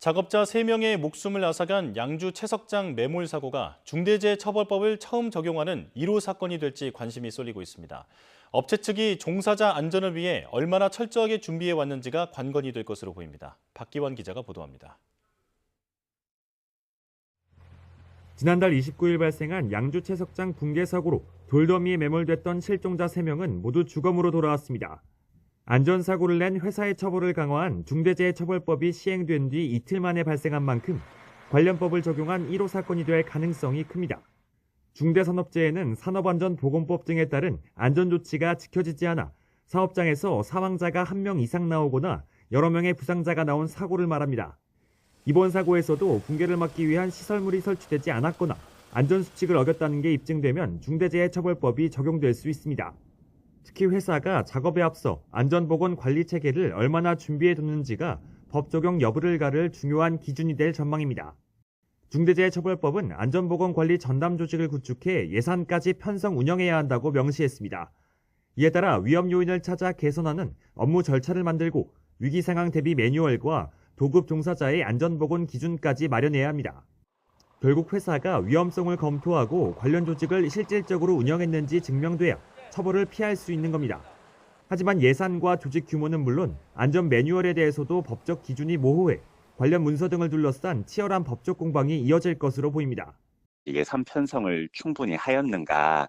작업자 3명의 목숨을 앗아간 양주 채석장 매몰 사고가 중대재해처벌법을 처음 적용하는 1호 사건이 될지 관심이 쏠리고 있습니다. 업체 측이 종사자 안전을 위해 얼마나 철저하게 준비해 왔는지가 관건이 될 것으로 보입니다. 박기원 기자가 보도합니다. 지난달 29일 발생한 양주 채석장 붕괴 사고로 돌더미에 매몰됐던 실종자 3명은 모두 주검으로 돌아왔습니다. 안전사고를 낸 회사의 처벌을 강화한 중대재해처벌법이 시행된 뒤 이틀 만에 발생한 만큼 관련 법을 적용한 1호 사건이 될 가능성이 큽니다. 중대산업재해는 산업안전보건법 등에 따른 안전조치가 지켜지지 않아 사업장에서 사망자가 1명 이상 나오거나 여러 명의 부상자가 나온 사고를 말합니다. 이번 사고에서도 붕괴를 막기 위한 시설물이 설치되지 않았거나 안전수칙을 어겼다는 게 입증되면 중대재해처벌법이 적용될 수 있습니다. 특히 회사가 작업에 앞서 안전보건관리체계를 얼마나 준비해뒀는지가 법 적용 여부를 가를 중요한 기준이 될 전망입니다. 중대재해처벌법은 안전보건관리 전담조직을 구축해 예산까지 편성 운영해야 한다고 명시했습니다. 이에 따라 위험 요인을 찾아 개선하는 업무 절차를 만들고 위기상황 대비 매뉴얼과 도급 종사자의 안전보건 기준까지 마련해야 합니다. 결국 회사가 위험성을 검토하고 관련 조직을 실질적으로 운영했는지 증명돼야 처벌을 피할 수 있는 겁니다. 하지만 예산과 조직 규모는 물론 안전 매뉴얼에 대해서도 법적 기준이 모호해 관련 문서 등을 둘러싼 치열한 법적 공방이 이어질 것으로 보입니다. 예산 편성을 충분히 하였는가,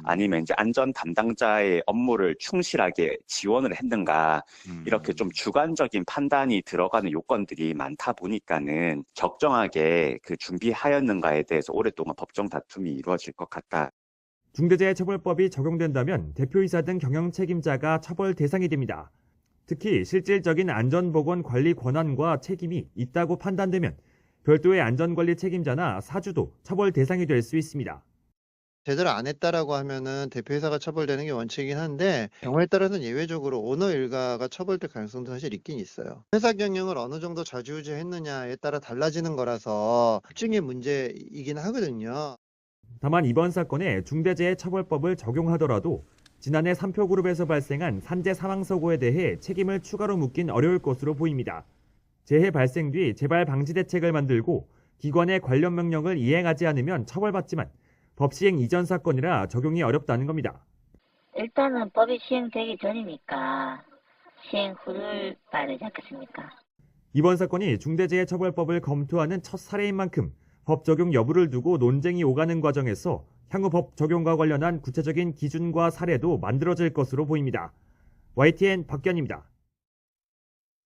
아니면 이제 안전 담당자의 업무를 충실하게 지원을 했는가, 이렇게 좀 주관적인 판단이 들어가는 요건들이 많다 보니까는 적정하게 그 준비하였는가에 대해서 오랫동안 법정 다툼이 이루어질 것 같다. 중대재해처벌법이 적용된다면 대표이사 등 경영 책임자가 처벌 대상이 됩니다. 특히 실질적인 안전보건 관리 권한과 책임이 있다고 판단되면 별도의 안전관리 책임자나 사주도 처벌 대상이 될 수 있습니다. 제대로 안 했다라고 하면은 대표이사가 처벌되는 게 원칙이긴 한데 경우에 따라서는 예외적으로 오너 일가가 처벌될 가능성도 사실 있긴 있어요. 회사 경영을 어느 정도 좌지우지했느냐에 따라 달라지는 거라서 특징의 문제이긴 하거든요. 다만 이번 사건에 중대재해처벌법을 적용하더라도 지난해 삼표그룹에서 발생한 산재 사망사고에 대해 책임을 추가로 묻긴 어려울 것으로 보입니다. 재해 발생 뒤 재발 방지 대책을 만들고 기관의 관련 명령을 이행하지 않으면 처벌받지만 법 시행 이전 사건이라 적용이 어렵다는 겁니다. 일단은 법이 시행되기 전이니까 시행 후를 봐야 되지 않겠습니까? 이번 사건이 중대재해처벌법을 검토하는 첫 사례인 만큼 법 적용 여부를 두고 논쟁이 오가는 과정에서 향후 법 적용과 관련한 구체적인 기준과 사례도 만들어질 것으로 보입니다. YTN 박견입니다.